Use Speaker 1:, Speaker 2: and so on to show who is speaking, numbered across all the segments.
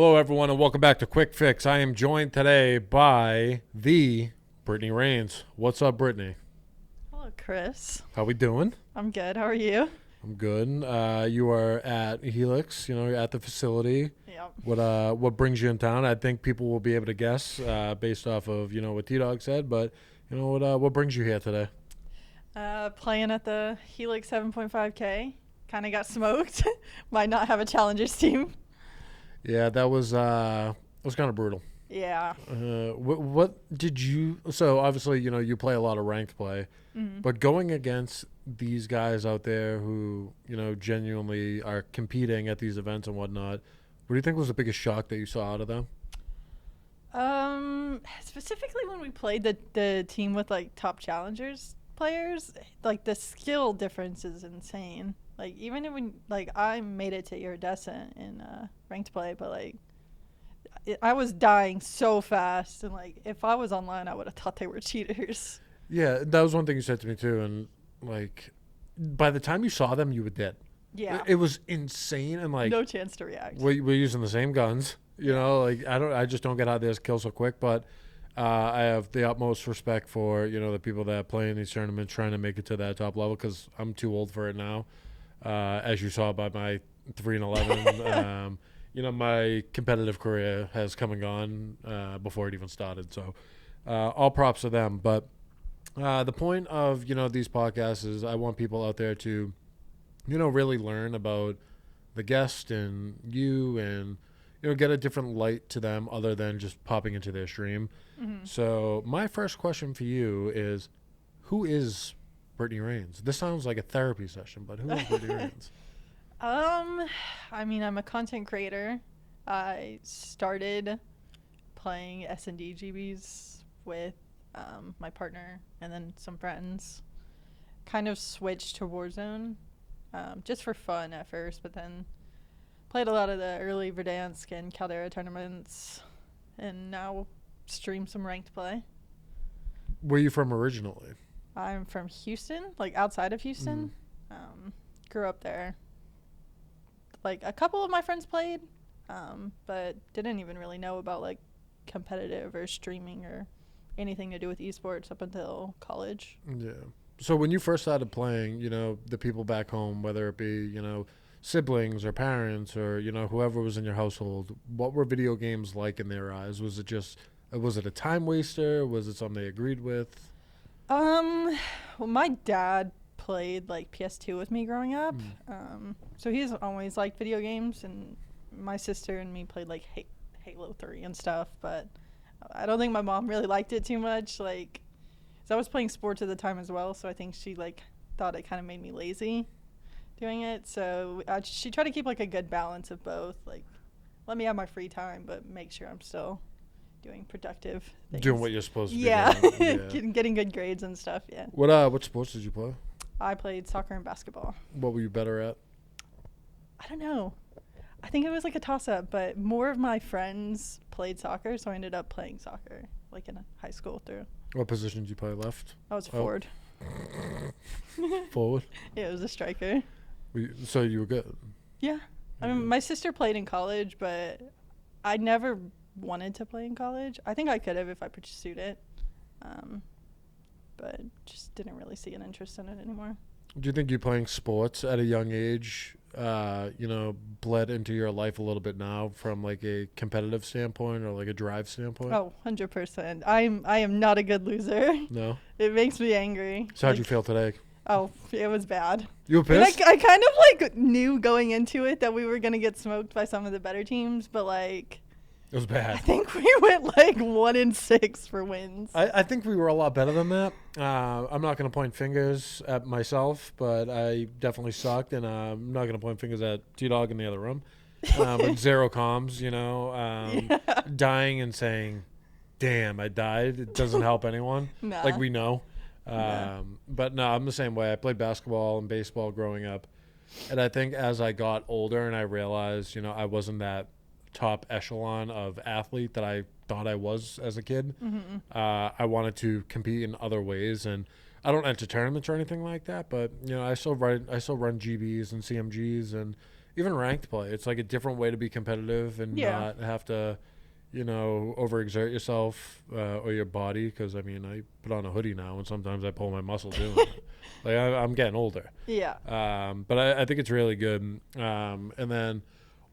Speaker 1: Hello, everyone, and welcome back to Quick Fix. I am joined today by the Brittneyraines. What's up, Brittney?
Speaker 2: Hello, Chris.
Speaker 1: How we doing?
Speaker 2: I'm good. How are you?
Speaker 1: I'm good. You are at Helix. You're at the facility.
Speaker 2: Yep.
Speaker 1: What brings you in town? I think people will be able to guess based off of what T-Dog said. But what brings you here today?
Speaker 2: Playing at the Helix 7.5K. Kind of got smoked. Might not have a challengers team.
Speaker 1: Yeah, that was kind of brutal.
Speaker 2: Yeah.
Speaker 1: What did you? So obviously, you play a lot of ranked play, but going against these guys out there who genuinely are competing at these events and whatnot, what do you think was the biggest shock that you saw out of them?
Speaker 2: Specifically when we played the team with like top challengers players, like the skill difference is insane. Like even when I made it to iridescent in ranked play, but I was dying so fast, and if I was online, I would have thought they were cheaters.
Speaker 1: Yeah, that was one thing you said to me too, and by the time you saw them, you were dead.
Speaker 2: Yeah.
Speaker 1: It was insane, and
Speaker 2: no chance to react.
Speaker 1: we're using the same guns. I just don't get how there's kill so quick, but I have the utmost respect for the people that play in these tournaments trying to make it to that top level, because I'm too old for it now. As you saw by my 3-11, my competitive career has come and gone before it even started. So all props to them. But the point of these podcasts is I want people out there to really learn about the guest and you, and get a different light to them other than just popping into their stream. So my first question for you is, who is Brittneyraines? This sounds like a therapy session, but who is Brittneyraines?
Speaker 2: I'm a content creator. I started playing S&D GBs with my partner and then some friends. Kind of switched to Warzone just for fun at first, but then played a lot of the early Verdansk and Caldera tournaments, and now stream some ranked play.
Speaker 1: Where are you from originally?
Speaker 2: I'm from Houston, outside of Houston. Grew up there. A couple of my friends played, but didn't even really know about competitive or streaming or anything to do with esports up until college.
Speaker 1: Yeah. So when you first started playing, the people back home, whether it be, siblings or parents or, whoever was in your household, what were video games like in their eyes? Was it a time waster? Was it something they agreed with?
Speaker 2: Well, my dad played PS2 with me growing up. So he's always liked video games, and my sister and me played Halo 3 and stuff, but I don't think my mom really liked it too much. So I was playing sports at the time as well, so I think she thought it kind of made me lazy doing it. So she tried to keep a good balance of both. Let me have my free time, but make sure I'm still doing productive things.
Speaker 1: Doing what you're supposed to be
Speaker 2: doing. Getting good grades and stuff. Yeah.
Speaker 1: What sports did you play?
Speaker 2: I played soccer and basketball.
Speaker 1: What were you better at?
Speaker 2: I don't know. I think it was a toss-up, but more of my friends played soccer, so I ended up playing soccer in high school through.
Speaker 1: What position did you play left?
Speaker 2: I was forward.
Speaker 1: Forward?
Speaker 2: Yeah, it was a striker.
Speaker 1: So you were good?
Speaker 2: Yeah. I mean, my sister played in college, but I never wanted to play in college. I think I could have if I pursued it, but just didn't really see an interest in it anymore.
Speaker 1: Do you think you playing sports at a young age, bled into your life a little bit now from a competitive standpoint or a drive standpoint?
Speaker 2: Oh, 100%. I am not a good loser.
Speaker 1: No?
Speaker 2: It makes me angry.
Speaker 1: So how'd you feel today?
Speaker 2: Oh, it was bad.
Speaker 1: You were pissed?
Speaker 2: I kind of knew going into it that we were going to get smoked by some of the better teams, but
Speaker 1: it was bad.
Speaker 2: I think we went 1-6 for wins.
Speaker 1: I think we were a lot better than that. I'm not going to point fingers at myself, but I definitely sucked, and I'm not going to point fingers at T-Dog in the other room. But zero comms, dying and saying, damn, I died. It doesn't help anyone.
Speaker 2: Nah.
Speaker 1: We know.
Speaker 2: Nah.
Speaker 1: But no, I'm the same way. I played basketball and baseball growing up. And I think as I got older and I realized, I wasn't that top echelon of athlete that I thought I was as a kid. I wanted to compete in other ways, and I don't enter tournaments or anything like that, but I still run GBs and CMGs, and even ranked play. It's like a different way to be competitive and not have to, overexert yourself or your body. Because I mean, I put on a hoodie now, and sometimes I pull my muscle doing it. Like I'm getting older.
Speaker 2: Yeah.
Speaker 1: But I think it's really good. And then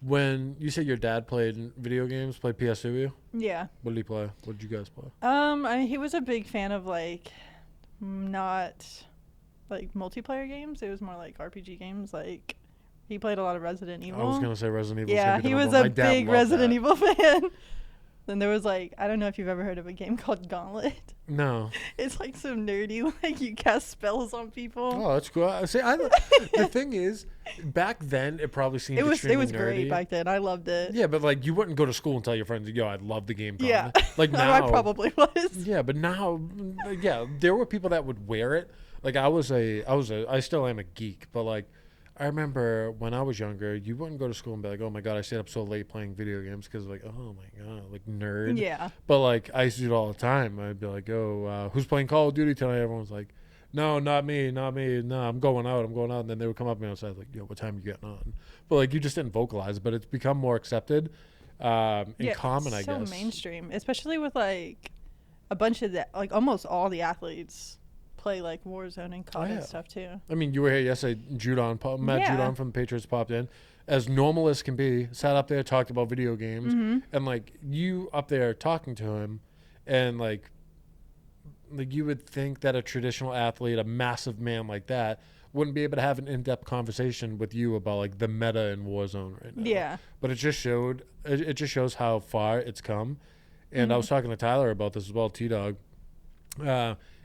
Speaker 1: when you said your dad played video games, played PS2 with you?
Speaker 2: Yeah.
Speaker 1: What did he play? What did you guys play?
Speaker 2: He was a big fan of like not like multiplayer games. It was more like RPG games. Like he played a lot of Resident Evil.
Speaker 1: I was gonna say Resident Evil.
Speaker 2: Yeah, he was a big Resident Evil fan. Then there was like, I don't know if you've ever heard of a game called Gauntlet.
Speaker 1: No.
Speaker 2: It's like so nerdy, like you cast spells on people.
Speaker 1: Oh, that's cool. The thing is, back then it probably seemed extremely nerdy.
Speaker 2: Great back then. I loved it.
Speaker 1: Yeah, but like you wouldn't go to school and tell your friends, "Yo, I love the game." Gauntlet.
Speaker 2: Yeah,
Speaker 1: like now
Speaker 2: I probably was.
Speaker 1: Yeah, but now, there were people that would wear it. Like I still am a geek, but like I remember when I was younger, you wouldn't go to school and be like, "Oh my god, I stayed up so late playing video games," because like, oh my god, like nerd.
Speaker 2: Yeah.
Speaker 1: But like I used to do it all the time. I'd be like, "Oh, who's playing Call of Duty tonight?" Everyone's like, "No, not me. No, I'm going out. And then they would come up to me outside like, "Yo, what time are you getting on?" But like you just didn't vocalize. But it's become more accepted and common, I guess.
Speaker 2: So mainstream, especially with like a bunch of like almost all the athletes play like Warzone and COD and stuff too.
Speaker 1: I mean, you were here yesterday. Matt Judon from the Patriots popped in, as normal as can be. Sat up there, talked about video games, and like you up there talking to him, and like you would think that a traditional athlete, a massive man like that, wouldn't be able to have an in-depth conversation with you about like the meta in Warzone right now.
Speaker 2: Yeah.
Speaker 1: But it just shows how far it's come. And I was talking to Tyler about this as well, T-Dog.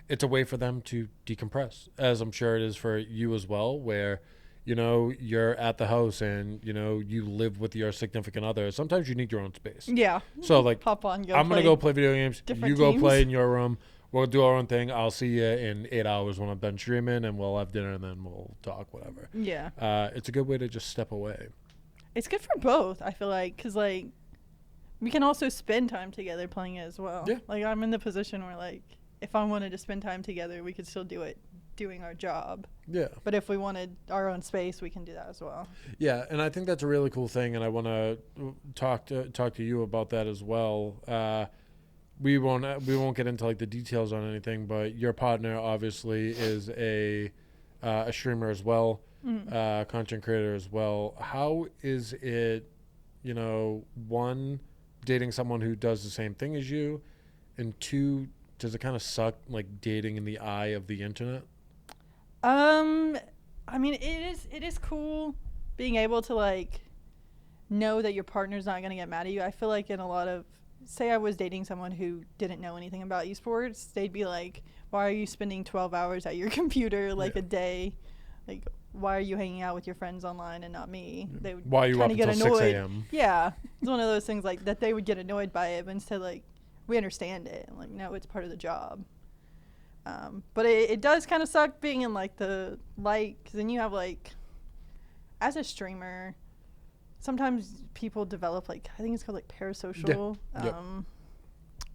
Speaker 1: It's a way for them to decompress, as I'm sure it is for you as well, where, you're at the house and, you live with your significant other. Sometimes you need your own space.
Speaker 2: Yeah.
Speaker 1: So, like,
Speaker 2: hop on,
Speaker 1: I'm going to go play video games. You go
Speaker 2: teams.
Speaker 1: play in your room. We'll do our own thing. I'll see you in 8 hours when I'm done streaming, and we'll have dinner, and then we'll talk, whatever.
Speaker 2: Yeah.
Speaker 1: It's a good way to just step away.
Speaker 2: It's good for both, I feel like, because, like, we can also spend time together playing it as well.
Speaker 1: Yeah.
Speaker 2: Like, I'm in the position where, like, if I wanted to spend time together, we could still do it doing our job.
Speaker 1: Yeah.
Speaker 2: But if we wanted our own space, we can do that as well.
Speaker 1: Yeah, and I think that's a really cool thing, and I want to talk to you about that as well. We won't get into like the details on anything, but your partner obviously is a streamer as well, content creator as well. How is it, one, dating someone who does the same thing as you, and two, does it kind of suck like dating in the eye of the internet?
Speaker 2: I mean, it is cool being able to like know that your partner's not going to get mad at you. I feel like in a lot of, say I was dating someone who didn't know anything about esports, they'd be like, why are you spending 12 hours at your computer like a day? Like, why are you hanging out with your friends online and not me? They would
Speaker 1: why are you up
Speaker 2: get
Speaker 1: until
Speaker 2: annoyed.
Speaker 1: 6 a.m.?
Speaker 2: Yeah. It's one of those things like that they would get annoyed by it, but instead like we understand it. Like, no, it's part of the job. But it does kind of suck being in like the light, because then you have like, as a streamer, sometimes people develop like, I think it's called like parasocial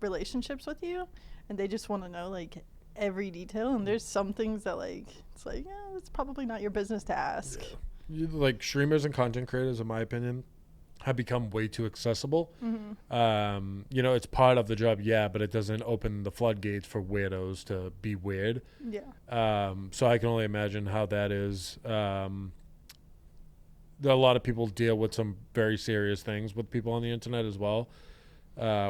Speaker 2: relationships with you, and they just want to know like every detail, and there's some things that like, it's like, yeah, it's probably not your business to ask.
Speaker 1: Yeah. Like streamers and content creators, in my opinion, have become way too accessible. It's part of the job, but it doesn't open the floodgates for weirdos to be weird. Yeah. So I can only imagine how that is. A lot of people deal with some very serious things with people on the internet as well,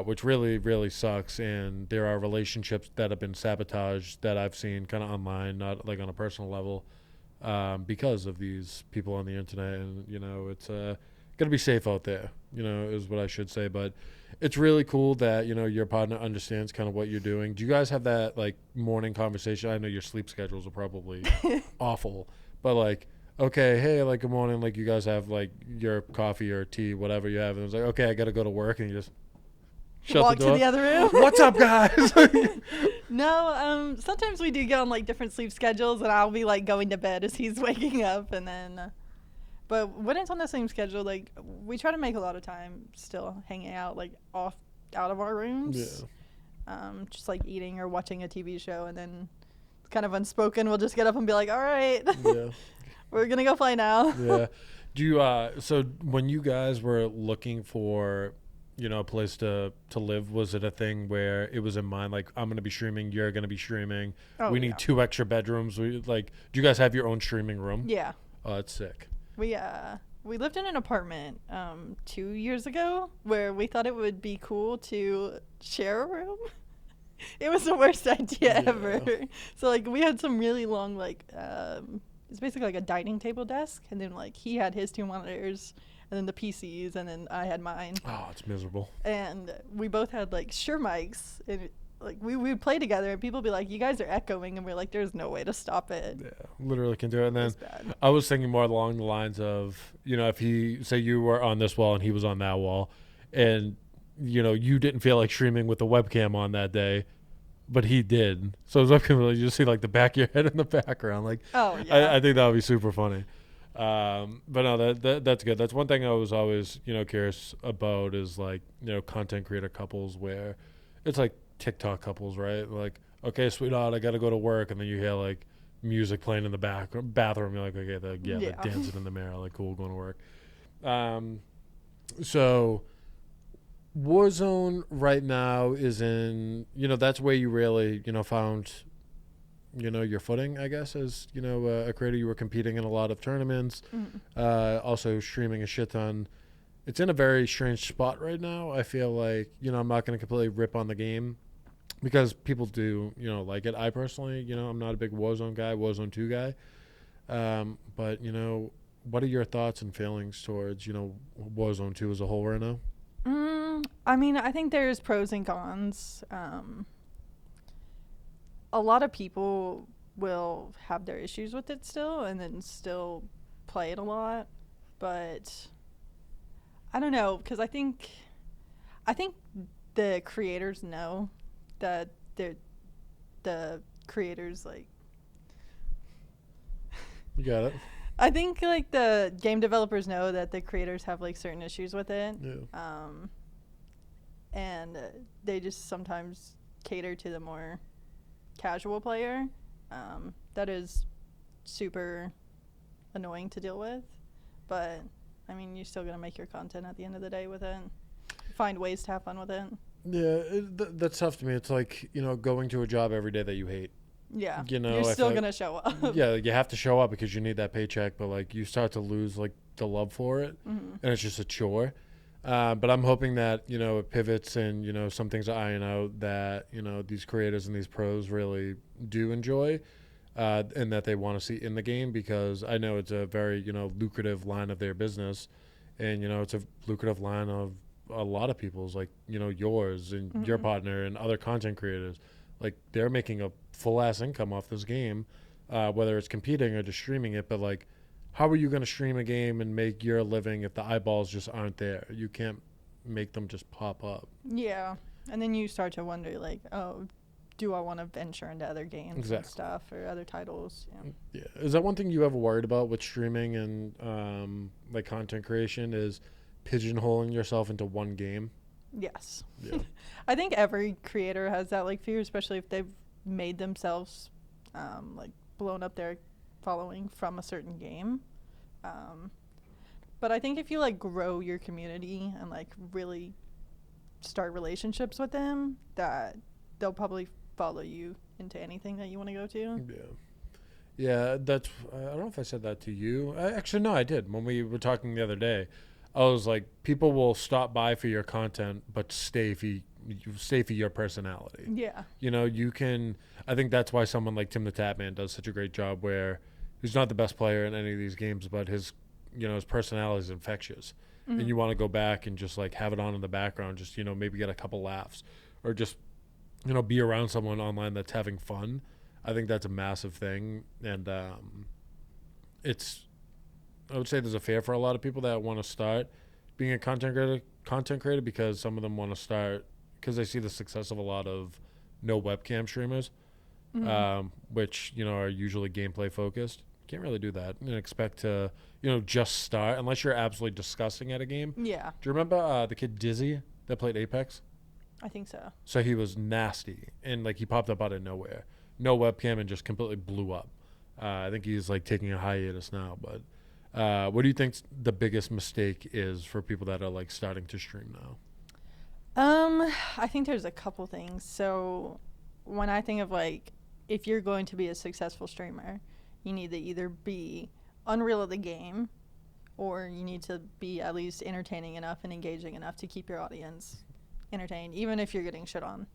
Speaker 1: which really, really sucks. And there are relationships that have been sabotaged that I've seen kind of online, not like on a personal level, because of these people on the internet. And, it's got to be safe out there, is what I should say. But it's really cool that, your partner understands kind of what you're doing. Do you guys have that, like, morning conversation? I know your sleep schedules are probably awful, but, like, okay, hey, like, good morning. Like, you guys have, like, your coffee or tea, whatever you have. And it's like, okay, I got to go to work. And you just shut
Speaker 2: walk
Speaker 1: the door.
Speaker 2: To the other room.
Speaker 1: What's up, guys?
Speaker 2: No, sometimes we do get on, like, different sleep schedules, and I'll be, like, going to bed as he's waking up, and then... But when it's on the same schedule, like, we try to make a lot of time still hanging out, like, out of our rooms. Yeah. Just, like, eating or watching a TV show, and then it's kind of unspoken. We'll just get up and be like, all right, we're going to go play now.
Speaker 1: Yeah. Do you so when you guys were looking for, a place to live, was it a thing where it was in mind like I'm gonna be streaming, you're gonna be streaming,
Speaker 2: Oh
Speaker 1: we
Speaker 2: yeah.
Speaker 1: need 2 extra bedrooms? Do you guys have your own streaming room?
Speaker 2: Yeah.
Speaker 1: Oh, that's sick.
Speaker 2: We lived in an apartment 2 years ago where we thought it would be cool to share a room. It was the worst idea ever. So like we had some really long it's basically like a dining table desk, and then like he had his 2 monitors, and then the PCs, and then I had mine.
Speaker 1: Oh, it's miserable.
Speaker 2: And we both had like Shure mics, and we would play together, and people would be like, "You guys are echoing," and we're like, "There's no way to stop it."
Speaker 1: Yeah, literally can do it. And
Speaker 2: It
Speaker 1: then
Speaker 2: was bad.
Speaker 1: I was thinking more along the lines of, if he say you were on this wall and he was on that wall, and you didn't feel like streaming with the webcam on that day, but he did. So his webcam, you just see like the back of your head in the background. Like,
Speaker 2: Oh yeah.
Speaker 1: I think that would be super funny. But no, that's good. That's one thing I was always curious about is like content creator couples where it's like TikTok couples, right? Like, okay, sweetheart, I got to go to work, and then you hear like music playing in the bathroom. You're like, okay, they're dancing in the mirror, like cool, going to work. So Warzone right now is in, that's where you really, found, your footing, I guess, as, a creator. You were competing in a lot of tournaments, also streaming a shit ton. It's in a very strange spot right now. I feel like, I'm not going to completely rip on the game because people do, like it. I personally, I'm not a big Warzone guy, Warzone 2 guy. But, what are your thoughts and feelings towards, Warzone 2 as a whole right now?
Speaker 2: I mean, I think there's pros and cons. A lot of people will have their issues with it still and then still play it a lot. But I don't know, because I think the creators know that the creators like.
Speaker 1: You got it.
Speaker 2: I think like the game developers know that the creators have like certain issues with it.
Speaker 1: Yeah.
Speaker 2: And they just sometimes cater to the more casual player. That is super annoying to deal with, but I mean, you're still gonna make your content at the end of the day with it. Find ways to have fun with it.
Speaker 1: Yeah, that's tough to me. It's like, going to a job every day that you hate.
Speaker 2: Yeah,
Speaker 1: You're
Speaker 2: I still
Speaker 1: like,
Speaker 2: gonna show up.
Speaker 1: Yeah, you have to show up because you need that paycheck, but like you start to lose like the love for it, and it's just a chore. But I'm hoping that it pivots and some things iron out that these creators and these pros really do enjoy, and that they want to see in the game, because I know it's a very lucrative line of their business, and it's a lucrative line of a lot of people's, like yours and your partner and other content creators. Like, they're making a full ass income off this game, whether it's competing or just streaming it. But like, how are you going to stream a game and make your living if the eyeballs just aren't there? You can't make them just pop up.
Speaker 2: Yeah, and then you start to wonder like, oh, do I want to venture into other games and stuff or other titles?
Speaker 1: Yeah. Is that one thing you ever worried about with streaming and like content creation, is pigeonholing yourself into one game?
Speaker 2: Yes.
Speaker 1: Yeah.
Speaker 2: I think every creator has that like fear, especially if they've made themselves like blown up their following from a certain game. But I think if you like grow your community and like really start relationships with them, that they'll probably follow you into anything that you want to go to.
Speaker 1: Yeah, that's, I don't know if I said that to you. Actually, no, I did. When we were talking the other day, I was like, people will stop by for your content, but stay for your personality.
Speaker 2: Yeah.
Speaker 1: You can, I think that's why someone like Tim the Tatman does such a great job, where he's not the best player in any of these games, but his personality is infectious. And you want to go back and just like have it on in the background, just, maybe get a couple laughs, or just, be around someone online that's having fun. I think that's a massive thing. And I would say there's a fear for a lot of people that want to start being a content creator, because some of them want to start because they see the success of a lot of no webcam streamers, which are usually gameplay focused. Can't really do that and expect to just start unless you're absolutely disgusting at a game.
Speaker 2: Yeah.
Speaker 1: Do you remember the kid Dizzy that played Apex?
Speaker 2: I think so.
Speaker 1: So he was nasty, and like he popped up out of nowhere, no webcam, and just completely blew up. I think he's like taking a hiatus now, but What do you think the biggest mistake is for people that are like starting to stream now?
Speaker 2: I think there's a couple things. So when I think of like, if you're going to be a successful streamer, you need to either be unreal at the game, or you need to be at least entertaining enough and engaging enough to keep your audience entertained, even if you're getting shit on.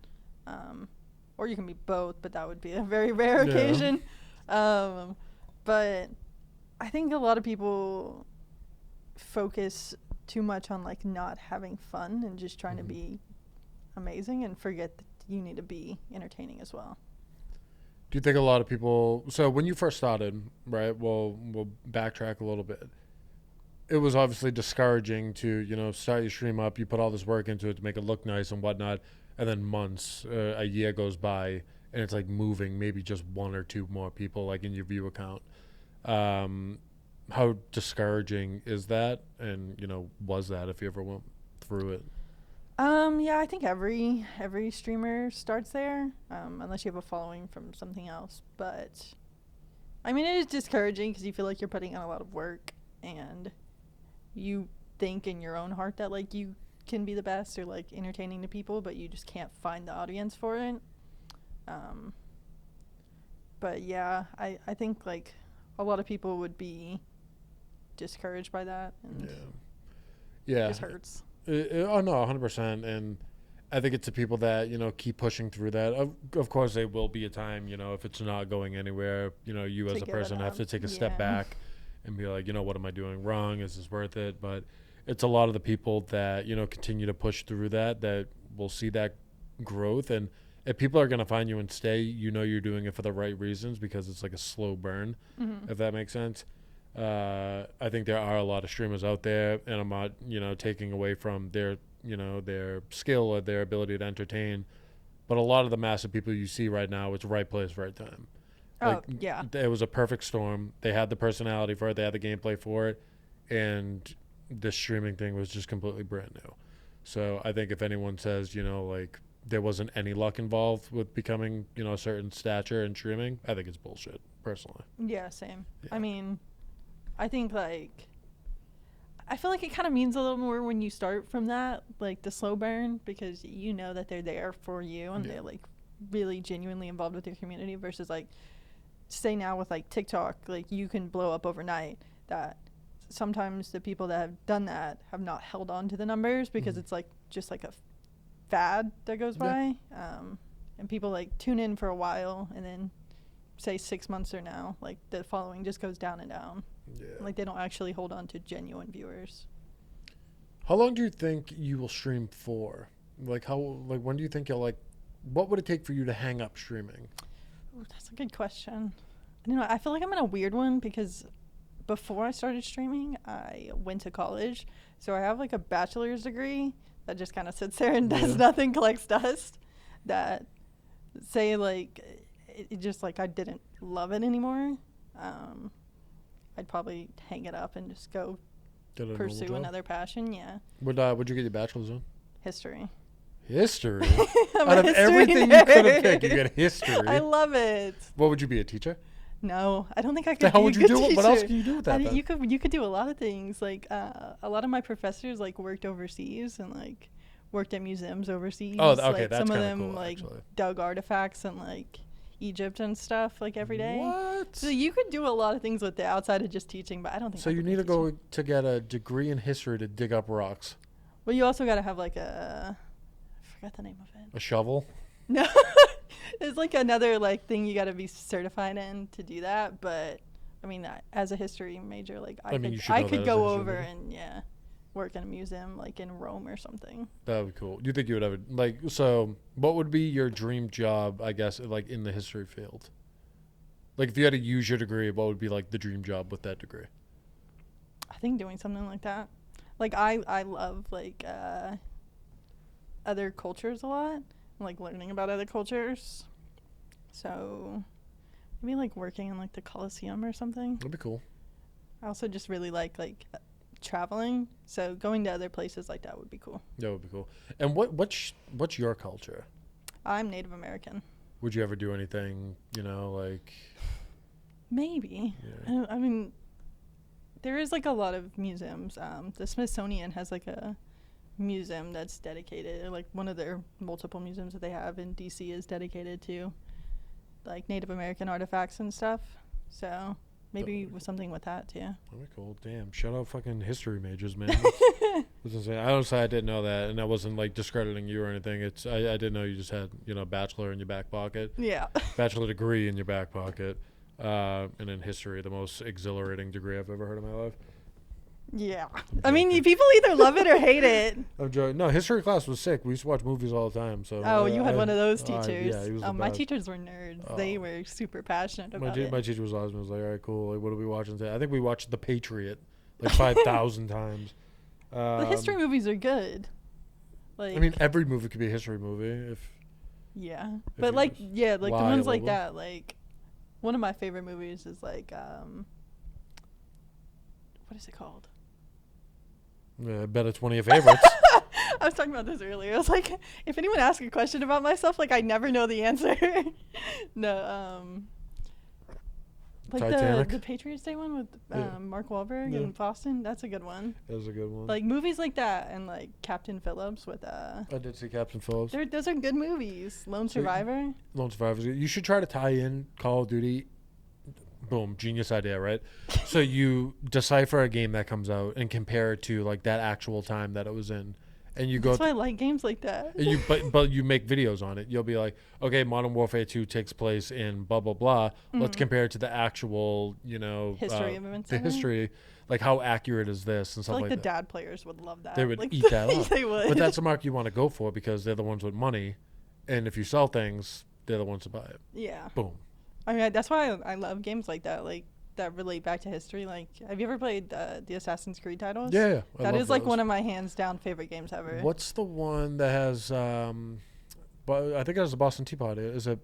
Speaker 2: Or you can be both, but that would be a very rare occasion. But I think a lot of people focus too much on like not having fun and just trying to be amazing and forget that you need to be entertaining as well.
Speaker 1: Do you think a lot of people? So when you first started, right? We'll backtrack a little bit. It was obviously discouraging to start your stream up. You put all this work into it to make it look nice and whatnot, and then months, a year goes by, and it's like moving maybe just one or two more people like in your view account. How discouraging is that? And was that if you ever went through it?
Speaker 2: Yeah, I think every streamer starts there, unless you have a following from something else. But I mean, it is discouraging because you feel like you're putting in a lot of work, and you think in your own heart that like you can be the best or like entertaining to people, but you just can't find the audience for it. But yeah, I think like a lot of people would be discouraged by that, and it just hurts.
Speaker 1: Oh no, 100%. And I think it's the people that keep pushing through that. Of course, there will be a time if it's not going anywhere. You as a person have to take a step back and be like, what am I doing wrong? Is this worth it? But it's a lot of the people that continue to push through that will see that growth. And if people are going to find you and stay, you're doing it for the right reasons, because it's like a slow burn, if that makes sense. I think there are a lot of streamers out there, and I'm not, taking away from their skill or their ability to entertain, but a lot of the massive people you see right now, it's right place, right time. It was a perfect storm. They had the personality for it. They had the gameplay for it, and the streaming thing was just completely brand new. So I think if anyone says, like there wasn't any luck involved with becoming, a certain stature in streaming, I think it's bullshit, personally.
Speaker 2: Yeah, same. Yeah. I mean, I think like I feel like it kind of means a little more when you start from that, like the slow burn, because you know that they're there for you and they're like really genuinely involved with your community, versus like say now with like TikTok, like you can blow up overnight. That sometimes the people that have done that have not held on to the numbers because it's like just like a fad that goes by, and people like tune in for a while and then say 6 months or now, like the following just goes down and down. Like they don't actually hold on to genuine viewers.
Speaker 1: How long do you think you will stream for? Like when do you think what would it take for you to hang up streaming?
Speaker 2: Ooh, that's a good question. I feel like I'm in a weird one because before I started streaming, I went to college. So I have like a bachelor's degree that just kind of sits there and does nothing, collects dust. That say like it just like I didn't love it anymore. I'd probably hang it up and just go pursue another passion. Yeah.
Speaker 1: Would you get your bachelor's in?
Speaker 2: History.
Speaker 1: History? Out of everything you could have picked, you get history.
Speaker 2: I love it.
Speaker 1: What would you be, a teacher?
Speaker 2: No, I don't think I could.
Speaker 1: The hell would you do?
Speaker 2: Teacher.
Speaker 1: What else can you do with that?
Speaker 2: You could do a lot of things. Like a lot of my professors like worked overseas and like worked at museums overseas.
Speaker 1: Oh, okay,
Speaker 2: like,
Speaker 1: that's
Speaker 2: some of
Speaker 1: kinda
Speaker 2: them
Speaker 1: cool,
Speaker 2: like
Speaker 1: actually.
Speaker 2: dug artifacts and like Egypt and stuff like every day.
Speaker 1: What?
Speaker 2: So you could do a lot of things with it outside of just teaching, but I don't think.
Speaker 1: So you need to go to get a degree in history to dig up rocks.
Speaker 2: Well, you also got to have like I forgot the name of it.
Speaker 1: A shovel?
Speaker 2: No. There's like another like thing you got to be certified in to do that, but I mean as a history major, like I could go over and work in a museum like in Rome or something.
Speaker 1: That would be cool. Do you think you would ever so what would be your dream job, I guess, like in the history field? Like if you had to use your degree, what would be like the dream job with that degree?
Speaker 2: I think doing something like that. Like I love like other cultures a lot. Like learning about other cultures. So maybe like working in like the Colosseum or something.
Speaker 1: That'd be cool.
Speaker 2: I also just really like traveling. So going to other places like that would be cool.
Speaker 1: That would be cool. And what's your culture?
Speaker 2: I'm Native American.
Speaker 1: Would you ever do anything, like
Speaker 2: maybe. Yeah. I mean there is like a lot of museums. The Smithsonian has like a museum that's dedicated, like one of their multiple museums that they have in DC is dedicated to like Native American artifacts and stuff. So maybe with something with that too.
Speaker 1: That'd be cool. Damn. Shout out fucking history majors, man. I honestly, I didn't know that, and I wasn't like discrediting you or anything. I didn't know you just had, you know, a bachelor in your back pocket.
Speaker 2: Yeah.
Speaker 1: Bachelor degree in your back pocket. And in history, the most exhilarating degree I've ever heard in my life.
Speaker 2: Yeah. I mean, people either love it or hate it.
Speaker 1: I'm joking. No, history class was sick. We used to watch movies all the time. So.
Speaker 2: Oh, you had one of those teachers.
Speaker 1: Yeah, he was the
Speaker 2: my
Speaker 1: best.
Speaker 2: teachers were nerds. They were super passionate about it.
Speaker 1: My teacher was awesome. He was like, all right, cool. Like, what are we watching today? I think we watched The Patriot like 5,000 times.
Speaker 2: The history movies are good. Like,
Speaker 1: I mean, every movie could be a history movie.
Speaker 2: Yeah. But like, the
Speaker 1: lie
Speaker 2: ones
Speaker 1: a
Speaker 2: like
Speaker 1: little.
Speaker 2: that, like, one of my favorite movies is like, what is it called?
Speaker 1: Yeah, I bet it's one of your favorites.
Speaker 2: I was talking about this earlier. I was like, if anyone asks a question about myself, like I never know the answer. No, like
Speaker 1: Titanic?
Speaker 2: the Patriots Day one with
Speaker 1: Yeah.
Speaker 2: Mark Wahlberg
Speaker 1: Yeah.
Speaker 2: and Boston. That's a good one.
Speaker 1: That was a good one.
Speaker 2: Like movies like that and like Captain Phillips with
Speaker 1: I did see Captain Phillips.
Speaker 2: those are good movies. Lone Survivor.
Speaker 1: Lone Survivors. You should try to tie in Call of Duty. Boom, genius idea, right? So you decipher a game that comes out and compare it to like that actual time that it was in, and you
Speaker 2: That's
Speaker 1: go.
Speaker 2: why I like games like that.
Speaker 1: But you make videos on it. You'll be like, okay, Modern Warfare 2 takes place in blah blah blah. Let's compare it to the actual, you know,
Speaker 2: History of events.
Speaker 1: the history, like how accurate is this and
Speaker 2: I
Speaker 1: stuff
Speaker 2: feel
Speaker 1: like
Speaker 2: the
Speaker 1: that.
Speaker 2: dad players would love that.
Speaker 1: They would
Speaker 2: like,
Speaker 1: eat that up.
Speaker 2: They would.
Speaker 1: But that's the mark you want to go for because they're the ones with money, and if you sell things, they're the ones to buy it.
Speaker 2: Yeah.
Speaker 1: Boom.
Speaker 2: I mean, that's why I love games like that, like that relate back to history. Like, have you ever played the Assassin's Creed titles?
Speaker 1: Yeah,
Speaker 2: that is like one of my hands down favorite games ever.
Speaker 1: What's the one that has? But I think it has a Boston Tea Party. Is it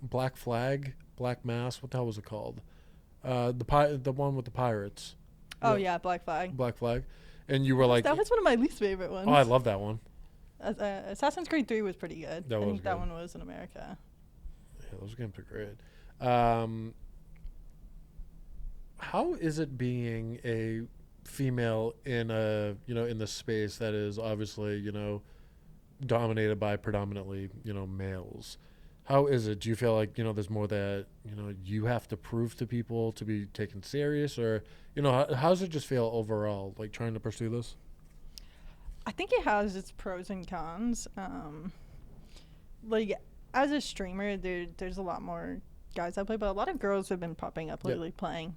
Speaker 1: Black Flag, Black Mass? What the hell was it called? The one with the pirates.
Speaker 2: Oh yeah, Black Flag.
Speaker 1: Black Flag, and you were like,
Speaker 2: That was one of my least favorite ones.
Speaker 1: oh, I love that one.
Speaker 2: Assassin's Creed 3 was pretty good.
Speaker 1: That
Speaker 2: I
Speaker 1: was
Speaker 2: think that
Speaker 1: good.
Speaker 2: one was in America.
Speaker 1: Yeah, those games are great. How is it being a female in a in the space that is obviously dominated by predominantly males? How is it? Do you feel like there's more that you have to prove to people to be taken serious, or how does it just feel overall, like trying to pursue this?
Speaker 2: I think it has its pros and cons. Like as a streamer, there's a lot more guys that play, but a lot of girls have been popping up lately playing.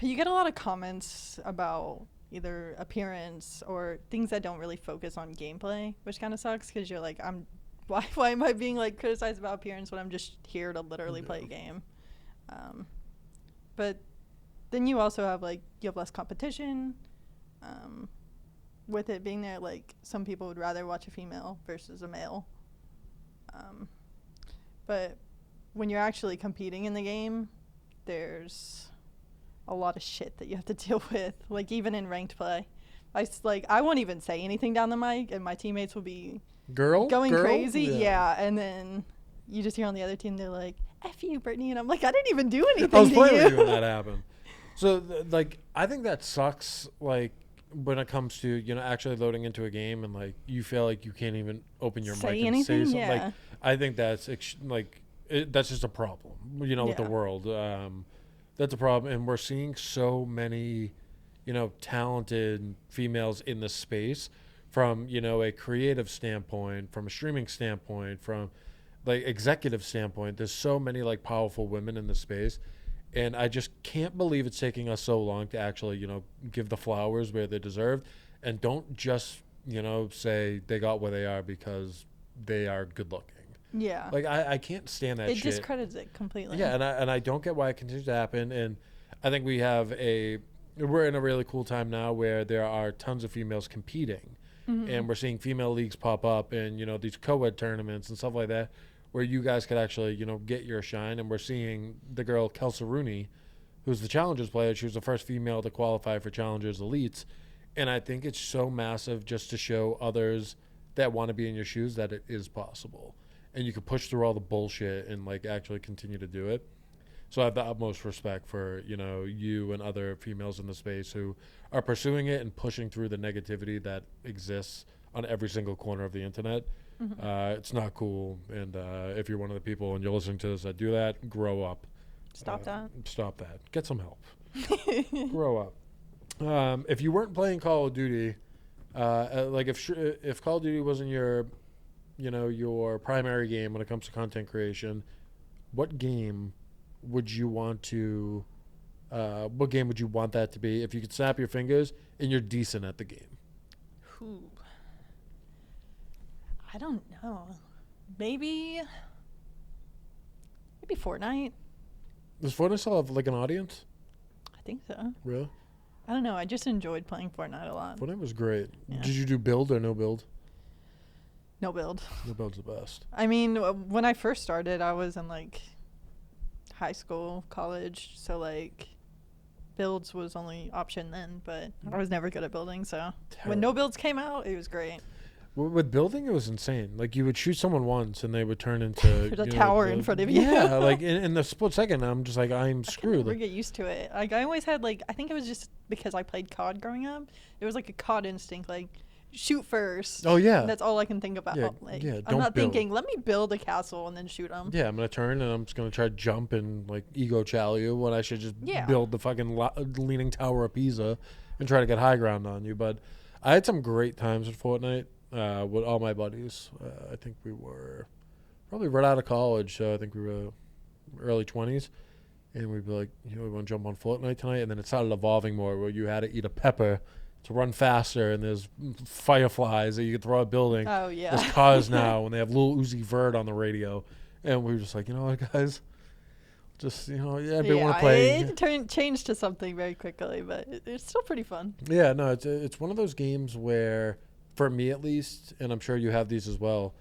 Speaker 2: You get a lot of comments about either appearance or things that don't really focus on gameplay, which kind of sucks because you're like, why am I being like criticized about appearance when I'm just here to literally play a game? But then you also have you have less competition. With it being there, like some people would rather watch a female versus a male. But when you're actually competing in the game, there's a lot of shit that you have to deal with. Like even in ranked play, I won't even say anything down the mic, and my teammates will be going crazy. Yeah, and then you just hear on the other team they're like, "F you, Brittney," and I'm like, I didn't even do anything.
Speaker 1: I was
Speaker 2: to
Speaker 1: playing
Speaker 2: you.
Speaker 1: with you when that happened. So I think that sucks. Like when it comes to actually loading into a game and you feel like you can't even open your mic and say something.
Speaker 2: Yeah.
Speaker 1: Like I think that's that's just a problem. With the world. That's a problem, and we're seeing so many, talented females in the space from a creative standpoint, from a streaming standpoint, from executive standpoint. There's so many powerful women in the space. And I just can't believe it's taking us so long to actually, give the flowers where they're deserved, and don't just, say they got where they are because they are good looking.
Speaker 2: Yeah.
Speaker 1: I can't stand that
Speaker 2: It
Speaker 1: shit.
Speaker 2: discredits it completely.
Speaker 1: Yeah, and I don't get why it continues to happen. And I think we're in a really cool time now where there are tons of females competing, and we're seeing female leagues pop up, and these co-ed tournaments and stuff like that, where you guys could actually, get your shine. And we're seeing the girl, Kelsey Rooney, who's the Challengers player. She was the first female to qualify for Challengers Elites. And I think it's so massive just to show others that want to be in your shoes that it is possible. And you can push through all the bullshit and, actually continue to do it. So I have the utmost respect for, you know, you and other females in the space who are pursuing it and pushing through the negativity that exists on every single corner of the internet. It's not cool. And if you're one of the people and you're listening to this that do that, grow up.
Speaker 2: Stop that.
Speaker 1: Stop that. Get some help. Grow up. If you weren't playing Call of Duty, like if Call of Duty wasn't your, you know, your primary game when it comes to content creation, what game would you want to? What game would you want that to be if you could snap your fingers and you're decent at the game?
Speaker 2: Ooh. I don't know. Maybe Fortnite.
Speaker 1: Does Fortnite still have like an audience?
Speaker 2: I think so.
Speaker 1: Really?
Speaker 2: I don't know. I just enjoyed playing Fortnite a lot.
Speaker 1: Fortnite was great.
Speaker 2: Yeah.
Speaker 1: Did you do build or no build?
Speaker 2: No build.
Speaker 1: No build's the best.
Speaker 2: I mean, when I first started, I was in like high school, college, so like builds was only option then, but I was never good at building, so when no builds came out, it was great.
Speaker 1: With building, it was insane. Like, you would shoot someone once, and they would turn into
Speaker 2: There's a tower in front of you.
Speaker 1: Yeah, like in the split second, I'm just like, I'm
Speaker 2: I
Speaker 1: screwed.
Speaker 2: never get used to it. Like, I always had like, I think it was just because I played COD growing up. It was like a COD instinct, like shoot first.
Speaker 1: Oh yeah,
Speaker 2: That's all I can think about.
Speaker 1: Yeah,
Speaker 2: Like,
Speaker 1: yeah,
Speaker 2: I'm
Speaker 1: don't
Speaker 2: not
Speaker 1: build.
Speaker 2: thinking, let me build a castle and then shoot them.
Speaker 1: yeah. I'm gonna turn, and I'm just gonna try to jump and like ego chow you when I should just
Speaker 2: Yeah.
Speaker 1: build the fucking leaning tower of Pisa and try to get high ground on you. But I had some great times with Fortnite with all my buddies. I think we were probably right out of college, so I think we were early 20s. And we'd be like, you know, we want to jump on Fortnite tonight. And then it started evolving more where you had to eat a pepper to run faster. And there's fireflies that you could throw at a building.
Speaker 2: Oh yeah.
Speaker 1: There's cars now, and they have Lil Uzi Vert on the radio. And we were just like, you know what, guys? Just, you know, yeah, we want to play.
Speaker 2: It changed to something very quickly, but it's still pretty fun.
Speaker 1: Yeah, no, it's one of those games where, for me at least, and I'm sure you have these as well,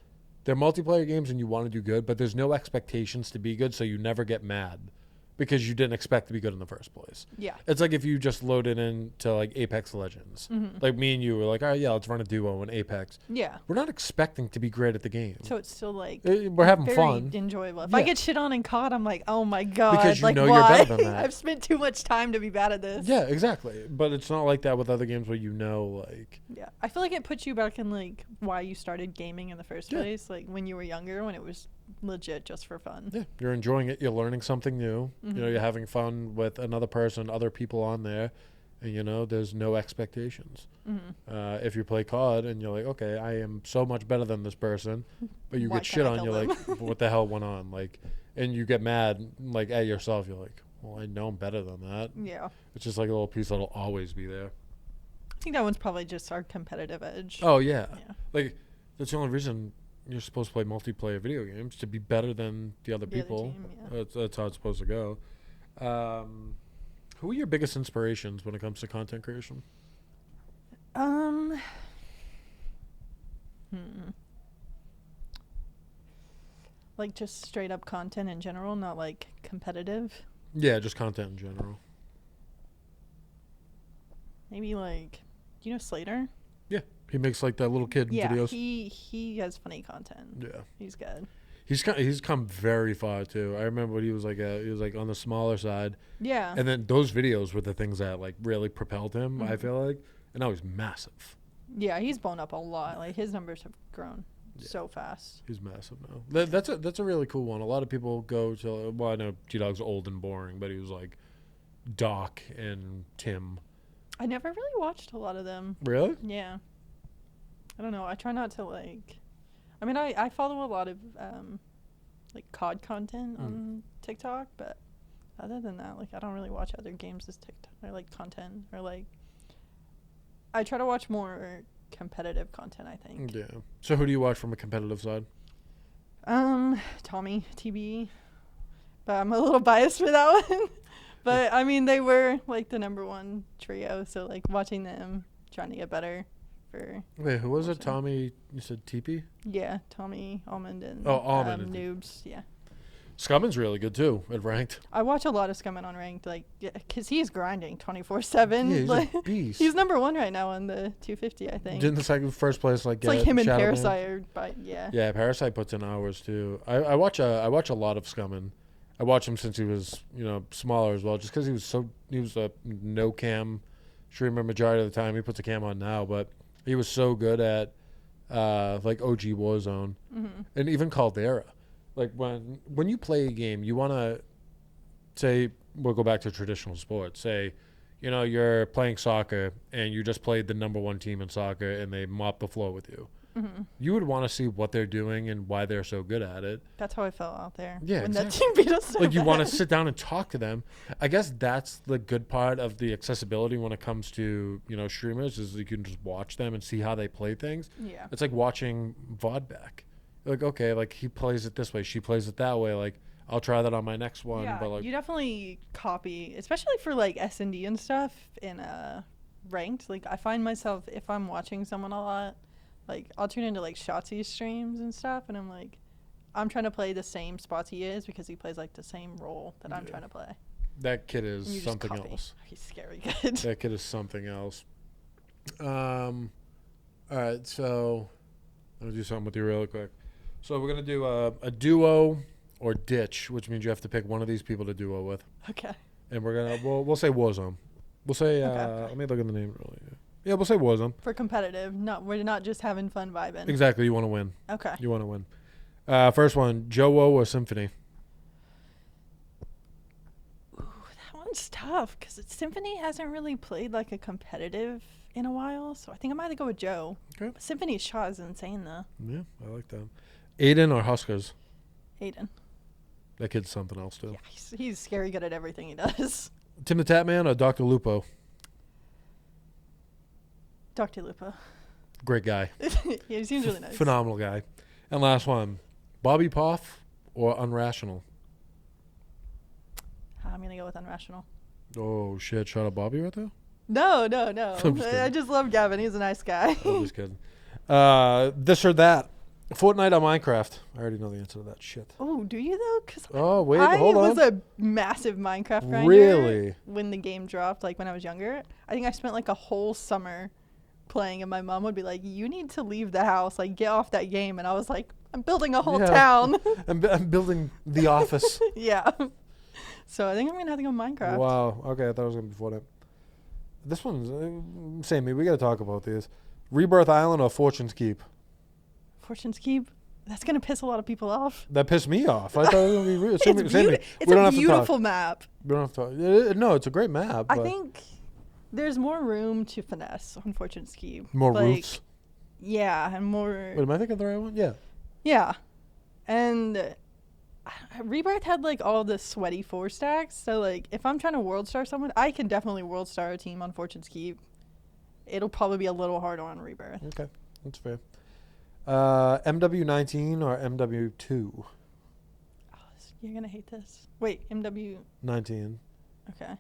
Speaker 1: they're multiplayer games and you want to do good, but there's no expectations to be good, so you never get mad because you didn't expect to be good in the first place.
Speaker 2: Yeah.
Speaker 1: It's like if you just loaded into like Apex Legends. Like me and you were like, all right, yeah, let's run a duo in Apex.
Speaker 2: Yeah.
Speaker 1: We're not expecting to be great at the game.
Speaker 2: So it's still like
Speaker 1: We're having
Speaker 2: very
Speaker 1: fun.
Speaker 2: enjoyable. If
Speaker 1: Yeah.
Speaker 2: I get shit on in COD, I'm like, oh my god,
Speaker 1: Because you
Speaker 2: like
Speaker 1: know you're
Speaker 2: why?
Speaker 1: better than that.
Speaker 2: I've spent too much time to be bad at this.
Speaker 1: Yeah, exactly. But it's not like that with other games where you know, like...
Speaker 2: Yeah. I feel like it puts you back in like why you started gaming in the first
Speaker 1: Yeah.
Speaker 2: place, like when you were younger, when it was legit just for fun.
Speaker 1: Yeah, you're enjoying it. You're learning something new. You know, you're having fun with another person, other people on there. And, you know, there's no expectations. If you play COD and you're like, okay, I am so much better than this person, but you
Speaker 2: Why
Speaker 1: get shit
Speaker 2: can't I
Speaker 1: on, you're
Speaker 2: kill
Speaker 1: like, what the hell went on? Like, and you get mad, like, at yourself. You're like, well, I know I'm better than that.
Speaker 2: Yeah.
Speaker 1: It's just like a little piece that'll always be there.
Speaker 2: I think that one's probably just our competitive edge.
Speaker 1: Oh, yeah.
Speaker 2: Yeah.
Speaker 1: Like, that's the only reason you're supposed to play multiplayer video games, to be better than the other
Speaker 2: The other
Speaker 1: people.
Speaker 2: team, yeah.
Speaker 1: That's how it's supposed to go. Who are your biggest inspirations when it comes to content creation?
Speaker 2: Like just straight up content in general, not like competitive.
Speaker 1: Yeah, just content in general.
Speaker 2: Maybe like, do you know Slater?
Speaker 1: Yeah, he makes like that little kid
Speaker 2: Yeah,
Speaker 1: videos.
Speaker 2: he has funny content.
Speaker 1: Yeah,
Speaker 2: He's good.
Speaker 1: he's come very far too. I remember when he was like on the smaller side,
Speaker 2: Yeah.
Speaker 1: and then those videos were the things that like really propelled him. I feel like, and now he's massive.
Speaker 2: Yeah, he's blown up a lot. Like his numbers have grown so fast.
Speaker 1: He's massive now. That's a really cool one. A lot of people go to. Well, I know G-Dog's old and boring, but he was like Doc and Tim.
Speaker 2: I never really watched a lot of them.
Speaker 1: Really?
Speaker 2: Yeah. I don't know. I try not to like. I mean, I follow a lot of like COD content on TikTok, but other than that, like I don't really watch other games as TikTok or like content or like. I try to watch more competitive content, I think.
Speaker 1: Yeah. So who do you watch from a competitive side?
Speaker 2: Tommy, TB. But I'm a little biased for that one. But I mean, they were like the #1 trio, so like watching them trying to get better for.
Speaker 1: Wait, who was it?
Speaker 2: Warzone.
Speaker 1: Tommy, you said TP?
Speaker 2: Yeah, Tommy, Almond, and
Speaker 1: Almond and
Speaker 2: Noobs. Yeah.
Speaker 1: Scumman's really good too at ranked.
Speaker 2: I watch a lot of Scummin on ranked, like, because he's grinding 24/7.
Speaker 1: Yeah, he's
Speaker 2: like,
Speaker 1: a beast.
Speaker 2: he's #1 right now on the 250, I think.
Speaker 1: Didn't the second first place like
Speaker 2: It's like
Speaker 1: get
Speaker 2: him and
Speaker 1: Shadow Man?
Speaker 2: Parasite, but yeah.
Speaker 1: Yeah, Parasite puts in hours too. I watch a lot of Scummin. I watched him since he was, smaller as well, just because he was a no cam streamer majority of the time. He puts a cam on now, but he was so good at like OG Warzone and even Caldera. Like when you play a game, you want to say, we'll go back to traditional sports. Say, you're playing soccer and you just played the number one team in soccer and they mop the floor with you. You would want to see what they're doing and why they're so good at it.
Speaker 2: That's how I felt out there.
Speaker 1: Yeah,
Speaker 2: when
Speaker 1: exactly.
Speaker 2: that team beat us so
Speaker 1: Like you want to
Speaker 2: bad.
Speaker 1: sit down and talk to them. I guess that's the good part of the accessibility when it comes to streamers is you can just watch them and see how they play things.
Speaker 2: Yeah.
Speaker 1: It's like watching VOD back. Like, okay, like he plays it this way, she plays it that way. Like I'll try that on my next one.
Speaker 2: Yeah,
Speaker 1: But like
Speaker 2: you definitely copy, especially for like S&D and stuff in ranked. Like I find myself, if I'm watching someone a lot, like I'll tune into like Shotzi streams and stuff, and I'm like, I'm trying to play the same spots he is because he plays like the same role that I'm trying to play.
Speaker 1: that kid
Speaker 2: And you
Speaker 1: is
Speaker 2: just
Speaker 1: something
Speaker 2: copy.
Speaker 1: else.
Speaker 2: He's scary good.
Speaker 1: That kid is something else. All right, so I'm gonna do something with you real quick. So we're gonna do a duo or ditch, which means you have to pick one of these people to duo with,
Speaker 2: Okay.
Speaker 1: and we'll say Warzone. We'll say
Speaker 2: Okay.
Speaker 1: let me look at the name really. Yeah, we'll say Warzone.
Speaker 2: For competitive, we're not just having fun vibing.
Speaker 1: Exactly, you want to win.
Speaker 2: Okay.
Speaker 1: You want to win. First one, Joe or Symphony.
Speaker 2: Ooh, that one's tough because Symphony hasn't really played like a competitive in a while, so I think I might have to go with Joe.
Speaker 1: Okay.
Speaker 2: Symphony's shot is insane though.
Speaker 1: Yeah, I like that. Aiden or Huskers.
Speaker 2: Aiden.
Speaker 1: That kid's something else too.
Speaker 2: Yeah, he's scary good at everything he does.
Speaker 1: Tim the Tatman or Dr. Lupo.
Speaker 2: Dr. Lupa.
Speaker 1: Great guy.
Speaker 2: Yeah, he seems really nice.
Speaker 1: Phenomenal guy. And last one, Bobby Poff or Unrational.
Speaker 2: I'm gonna go with Unrational.
Speaker 1: Oh shit! Shot at Bobby right there.
Speaker 2: No.
Speaker 1: I'm just kidding.
Speaker 2: I just love Gavin. He's a nice guy.
Speaker 1: I'm just kidding. This or that, Fortnite or Minecraft. I already know the answer to that shit.
Speaker 2: Oh, do you though? Because
Speaker 1: Oh wait,
Speaker 2: I
Speaker 1: hold
Speaker 2: was
Speaker 1: on.
Speaker 2: a massive Minecraft grinder.
Speaker 1: Really?
Speaker 2: When the game dropped, like when I was younger, I think I spent like a whole summer playing, and my mom would be like, "You need to leave the house. Like, get off that game." And I was like, "I'm building a whole
Speaker 1: Yeah.
Speaker 2: town."
Speaker 1: I'm building the office.
Speaker 2: Yeah. So I think I'm gonna have to go Minecraft.
Speaker 1: Wow. Okay, I thought it was gonna be Fortnite. This one's Sammy. We gotta talk about these. Rebirth Island or Fortune's Keep.
Speaker 2: Fortune's Keep. That's gonna piss a lot of people off.
Speaker 1: That pissed me off. I thought it was gonna be real. Sammy,
Speaker 2: It's
Speaker 1: Sammy,
Speaker 2: it's
Speaker 1: we don't
Speaker 2: a
Speaker 1: have to talk.
Speaker 2: beautiful map.
Speaker 1: We don't have to talk. No, it's a great map.
Speaker 2: I
Speaker 1: but
Speaker 2: think there's more room to finesse on Fortune's Keep.
Speaker 1: more
Speaker 2: like,
Speaker 1: routes.
Speaker 2: Yeah, and more.
Speaker 1: Wait, am I thinking of the right one? Yeah.
Speaker 2: Yeah, and Rebirth had like all the sweaty 4 stacks. So like, if I'm trying to world star someone, I can definitely world star a team on Fortune's Keep. It'll probably be a little harder on Rebirth.
Speaker 1: Okay, that's fair. MW19 or MW2?
Speaker 2: Oh, you're gonna hate this. Wait, MW.
Speaker 1: 19
Speaker 2: Okay.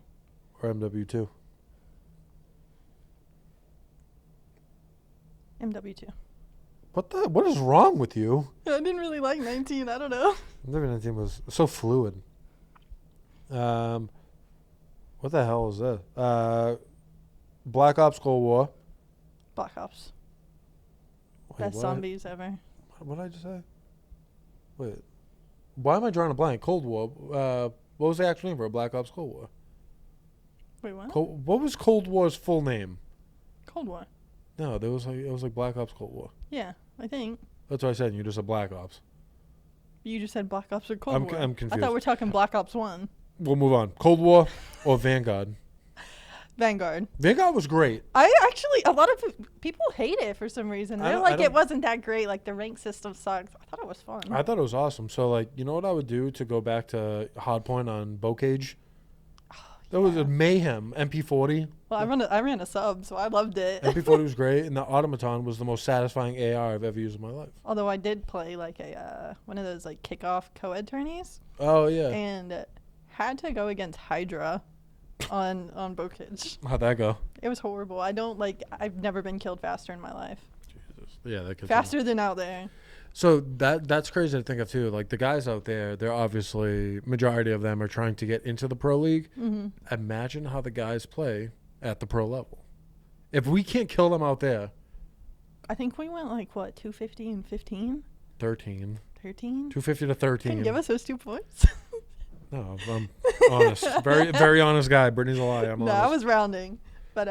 Speaker 1: or MW2?
Speaker 2: MW2.
Speaker 1: What is wrong with you?
Speaker 2: I didn't really like 19. I don't know.
Speaker 1: MW19 was so fluid. What the hell is that? Black Ops Cold War.
Speaker 2: Black Ops.
Speaker 1: Wait,
Speaker 2: Best
Speaker 1: what?
Speaker 2: zombies ever.
Speaker 1: What did I just say? Wait. Why am I drawing a blank? Cold War. What was the actual name for it? Black Ops Cold War?
Speaker 2: Wait, what?
Speaker 1: What was Cold War's full name?
Speaker 2: Cold War.
Speaker 1: No, it was like Black Ops Cold War.
Speaker 2: Yeah, I think.
Speaker 1: That's what I said. And you just said Black Ops.
Speaker 2: You just said Black Ops or Cold
Speaker 1: I'm
Speaker 2: War.
Speaker 1: I'm
Speaker 2: I
Speaker 1: confused.
Speaker 2: thought we're talking Black Ops 1.
Speaker 1: We'll move on. Cold War or Vanguard?
Speaker 2: Vanguard.
Speaker 1: Vanguard was great.
Speaker 2: I actually, a lot of people hate it for some reason.
Speaker 1: I
Speaker 2: They're
Speaker 1: don't-
Speaker 2: like,
Speaker 1: I
Speaker 2: it
Speaker 1: don't-
Speaker 2: wasn't that great. Like, the rank system sucks. I thought it was fun.
Speaker 1: I thought it was awesome. So, like, you know what I would do to go back to Hardpoint on Bocage? That was a mayhem. MP40.
Speaker 2: Well, I ran a sub, so I loved it.
Speaker 1: MP40 was great, and the Automaton was the most satisfying AR I've ever used in my life.
Speaker 2: Although I did play like a one of those like kickoff co-ed tourneys,
Speaker 1: Oh yeah.
Speaker 2: and had to go against Hydra on Bocage.
Speaker 1: How'd that go?
Speaker 2: It was horrible. I've never been killed faster in my life.
Speaker 1: Jesus. Yeah, that could
Speaker 2: Faster than out there.
Speaker 1: So that's crazy to think of too. Like the guys out there, they're obviously majority of them are trying to get into the pro league.
Speaker 2: Mm-hmm.
Speaker 1: Imagine how the guys play at the pro level. If we can't kill them out there,
Speaker 2: I think we went like what 250 and 15,
Speaker 1: 13,
Speaker 2: 13.
Speaker 1: 250 to 13.
Speaker 2: Can you give us those 2 points?
Speaker 1: No, I'm honest. Very, very honest guy. Brittney's a lie. I'm
Speaker 2: No,
Speaker 1: honest.
Speaker 2: I was rounding, but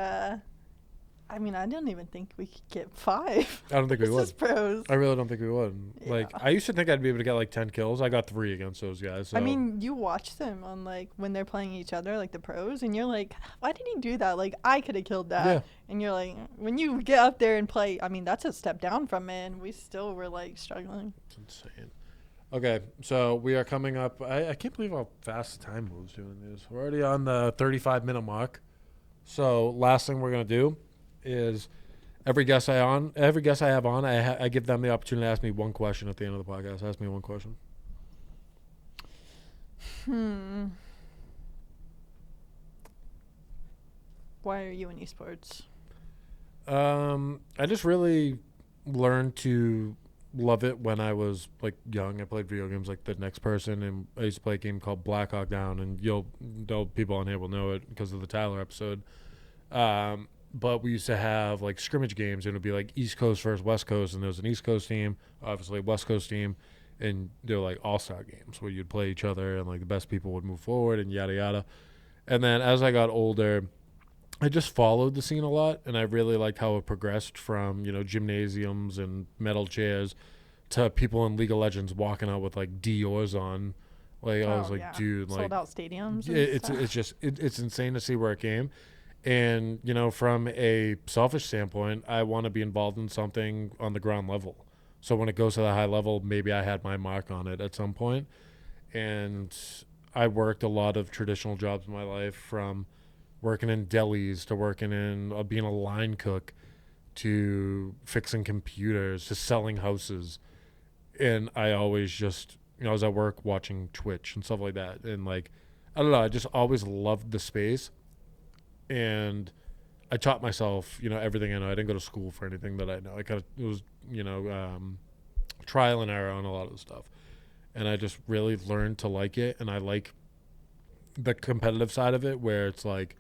Speaker 2: I mean, I don't even think we could get 5.
Speaker 1: I don't think we
Speaker 2: This
Speaker 1: would.
Speaker 2: is pros.
Speaker 1: I really don't think we would. Like,
Speaker 2: Yeah.
Speaker 1: I used to think I'd be able to get like 10 kills. I got 3 against those guys. So.
Speaker 2: I mean, you watch them on like when they're playing each other, like the pros, and you're like, why did he do that? Like, I could have killed that.
Speaker 1: Yeah.
Speaker 2: And you're like, when you get up there and play, I mean, that's a step down from it, and we still were like struggling.
Speaker 1: It's insane. Okay, so we are coming up. I can't believe how fast the time moves doing this. We're already on the 35-minute mark. So last thing we're gonna do is every guest I have on, I give them the opportunity to ask me one question at the end of the podcast. Ask me one question.
Speaker 2: Why are you in esports?
Speaker 1: I just really learned to love it when I was like young. I played video games like the next person, and I used to play a game called Black Hawk Down, and you'll know people on here will know it because of the Tyler episode. But we used to have like scrimmage games, and it would be like East Coast versus West Coast, and there was an East Coast team, obviously a West Coast team, and they were like all-star games where you'd play each other, and like the best people would move forward, and yada yada. And then as I got older, I just followed the scene a lot, and I really liked how it progressed from, gymnasiums and metal chairs to people in League of Legends walking out with like Dior's on. Like I was like,
Speaker 2: yeah.
Speaker 1: dude, like
Speaker 2: Sold out stadiums. And
Speaker 1: it's
Speaker 2: stuff.
Speaker 1: it's just it's insane to see where it came. And from a selfish standpoint, I want to be involved in something on the ground level. So when it goes to the high level, maybe I had my mark on it at some point. And I worked a lot of traditional jobs in my life, from working in delis to working in being a line cook to fixing computers to selling houses. And I always just, I was at work watching Twitch and stuff like that. And like, I don't know, I just always loved the space. And I taught myself, everything I know. I didn't go to school for anything that I know. It was, trial and error on a lot of the stuff. And I just really learned to like it. And I like the competitive side of it, where it's like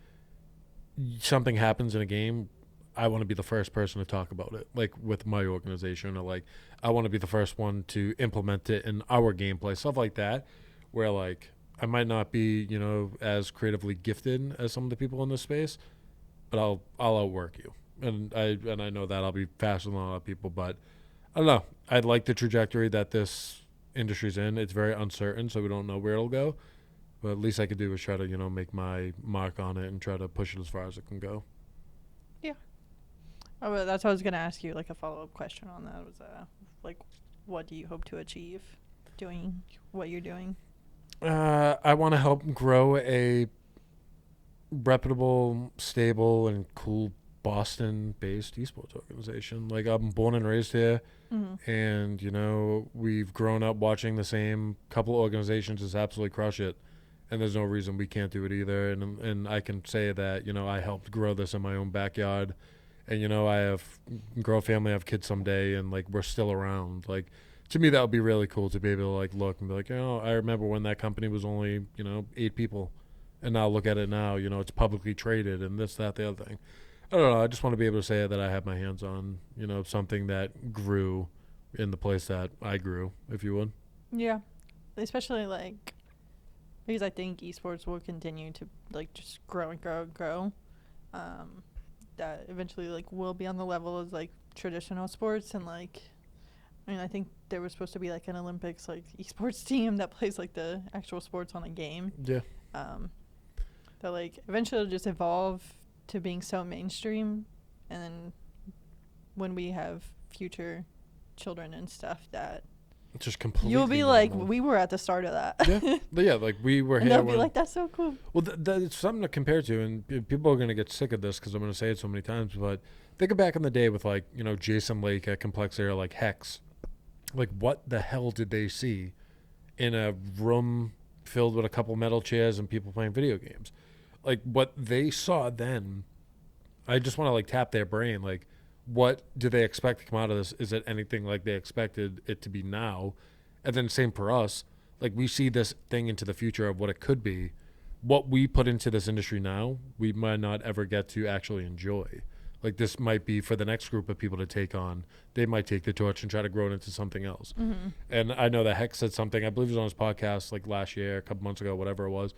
Speaker 1: something happens in a game, I want to be the first person to talk about it, like with my organization, or like I want to be the first one to implement it in our gameplay, stuff like that, where like I might not be, as creatively gifted as some of the people in this space, but I'll outwork you. And I know that I'll be faster than a lot of people, but I don't know. I like the trajectory that this industry's in. It's very uncertain, so we don't know where it'll go. But at least I could do is try to, make my mark on it and try to push it as far as it can go.
Speaker 2: Yeah. Oh, well, that's what I was going to ask you, like a follow-up question on that was, like, what do you hope to achieve doing what you're doing?
Speaker 1: I want to help grow a reputable, stable, and cool Boston-based esports organization. Like, I'm born and raised here, and, we've grown up watching the same couple organizations just absolutely crush it. And there's no reason we can't do it either. And I can say that, I helped grow this in my own backyard. And, I have grow a family, I have kids someday, and, like, we're still around. Like, to me, that would be really cool to be able to, like, look and be like, I remember when that company was only, 8 people. And now look at it now, it's publicly traded and this, that, the other thing. I don't know. I just want to be able to say that I have my hands on, something that grew in the place that I grew, if you would.
Speaker 2: Yeah. Especially, like, because I think esports will continue to, like, just grow and grow and grow. That eventually, like, will be on the level as, like, traditional sports. And, like, I mean, I think there was supposed to be, like, an Olympics, like, esports team that plays, like, the actual sports on a game.
Speaker 1: Yeah.
Speaker 2: That, like, eventually it'll just evolve to being so mainstream. And then when we have future children and stuff, that
Speaker 1: Just completely.
Speaker 2: you'll be
Speaker 1: normal.
Speaker 2: like, we were at the start of that.
Speaker 1: Yeah, but yeah, like we were
Speaker 2: And
Speaker 1: here.
Speaker 2: they'll be
Speaker 1: When,
Speaker 2: like, that's so cool.
Speaker 1: well, it's something to compare to, and people are gonna get sick of this because I'm gonna say it so many times. But think of back in the day with like Jason Lake at Complexity, or like Hex. Like, what the hell did they see in a room filled with a couple metal chairs and people playing video games? Like, what they saw then, I just want to like tap their brain. Like, what do they expect to come out of this? Is it anything like they expected it to be now? And then same for us. Like, we see this thing into the future of what it could be. What we put into this industry now, we might not ever get to actually enjoy. Like this might be for the next group of people to take on. They might take the torch and try to grow it into something else.
Speaker 2: Mm-hmm.
Speaker 1: And I know that Heck said something, I believe it was on his podcast like last year, a couple months ago, whatever it was,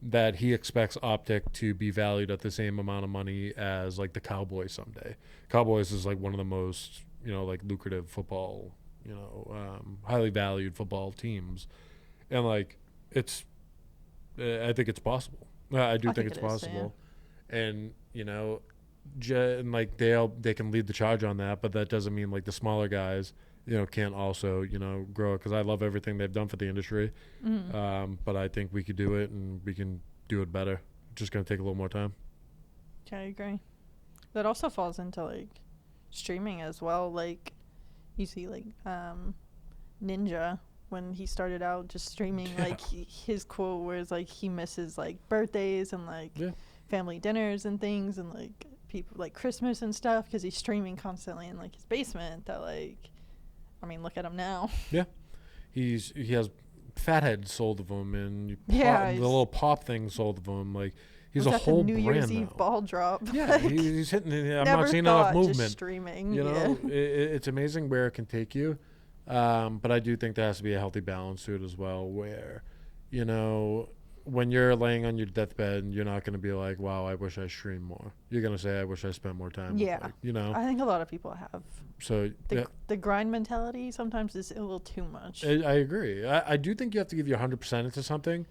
Speaker 1: that he expects Optic to be valued at the same amount of money as like the Cowboys someday. Cowboys is like one of the most, like lucrative football, highly valued football teams. And like I think it's possible. I do think it's possible. And, and like they can lead the charge on that, but that doesn't mean like the smaller guys, can't also, grow it, because I love everything they've done for the industry. But I think we could do it, and we can do it better. It's just going to take a little more time.
Speaker 2: Okay, I agree. That also falls into like streaming as well. Like you see like Ninja, when he started out just streaming, like his quote was like he misses like birthdays and like family dinners and things, and like people like Christmas and stuff, because he's streaming constantly in like his basement. That like, I mean, look at him now. Yeah,
Speaker 1: he has Fathead sold of him, and the little pop thing sold of him. Like he's a whole
Speaker 2: New
Speaker 1: brand
Speaker 2: Year's
Speaker 1: now.
Speaker 2: Eve ball drop.
Speaker 1: Yeah,
Speaker 2: like,
Speaker 1: he's hitting. I'm not seeing enough movement.
Speaker 2: Just streaming.
Speaker 1: It's amazing where it can take you. But I do think there has to be a healthy balance to it as well, where, when you're laying on your deathbed, you're not going to be like, wow, I wish I streamed more. You're going to say, I wish I spent more time.
Speaker 2: Yeah.
Speaker 1: With,
Speaker 2: I think a lot of people have.
Speaker 1: So
Speaker 2: the grind mentality sometimes is a little too much.
Speaker 1: I agree. I do think you have to give your 100% into something,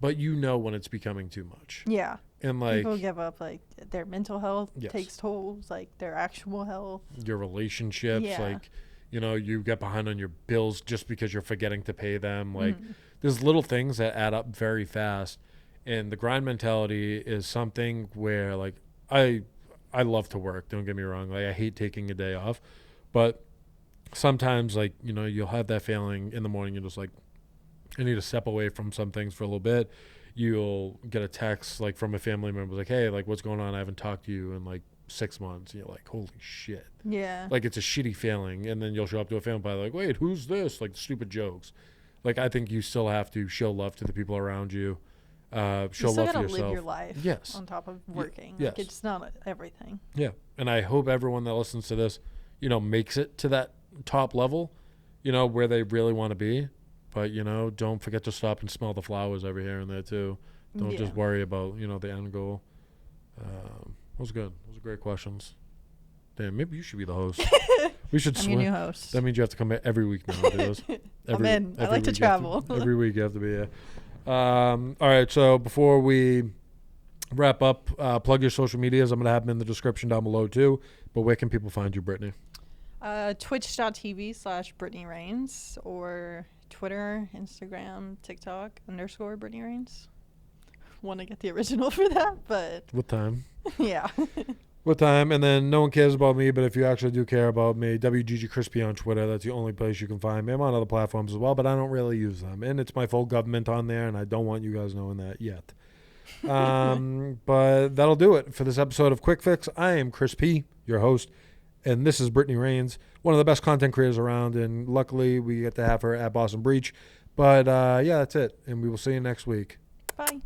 Speaker 1: but when it's becoming too much.
Speaker 2: Yeah.
Speaker 1: And like
Speaker 2: people give up, like their mental health takes tolls, like their actual health.
Speaker 1: Your relationships, like, you get behind on your bills just because you're forgetting to pay them. Like there's little things that add up very fast. And the grind mentality is something where like I love to work. Don't get me wrong. Like I hate taking a day off, but sometimes like, you'll have that feeling in the morning. You're just like, I need to step away from some things for a little bit. You'll get a text like from a family member like, hey, like what's going on? I haven't talked to you in like 6 months. And you're like, holy shit.
Speaker 2: Yeah.
Speaker 1: Like it's a shitty feeling. And then you'll show up to a family like, wait, who's this? Like stupid jokes. Like I think you still have to show love to the people around you. Show love to yourself.
Speaker 2: Live your life.
Speaker 1: Yes.
Speaker 2: On top of working.
Speaker 1: Yes.
Speaker 2: Like it's not everything.
Speaker 1: Yeah. And I hope everyone that listens to this, makes it to that top level, where they really want to be. But, don't forget to stop and smell the flowers every here and there too. Don't just worry about, the end goal. That was good. Those are great questions. Damn, maybe you should be the host. We should swim.
Speaker 2: I'm your new host.
Speaker 1: That means you have to come every week now.
Speaker 2: I'm in. I like to travel.
Speaker 1: Every week you have to be here. All right, so before we wrap up, plug your social medias. I'm going to have them in the description down below too. But where can people find you, Brittney?
Speaker 2: Twitch.tv/Brittneyraines, or Twitter, Instagram, TikTok _Brittneyraines. Want to get the original for that, but
Speaker 1: what time?
Speaker 2: Yeah.
Speaker 1: What time? And then no one cares about me, but if you actually do care about me, WGG Crispy on Twitter. That's the only place you can find me. I'm on other platforms as well, but I don't really use them. And it's my full government on there, and I don't want you guys knowing that yet. But that'll do it for this episode of Quick Fix. I am Chris P., your host, and this is Brittneyraines, one of the best content creators around, and luckily we get to have her at Boston Breach. But, yeah, that's it, and we will see you next week.
Speaker 2: Bye.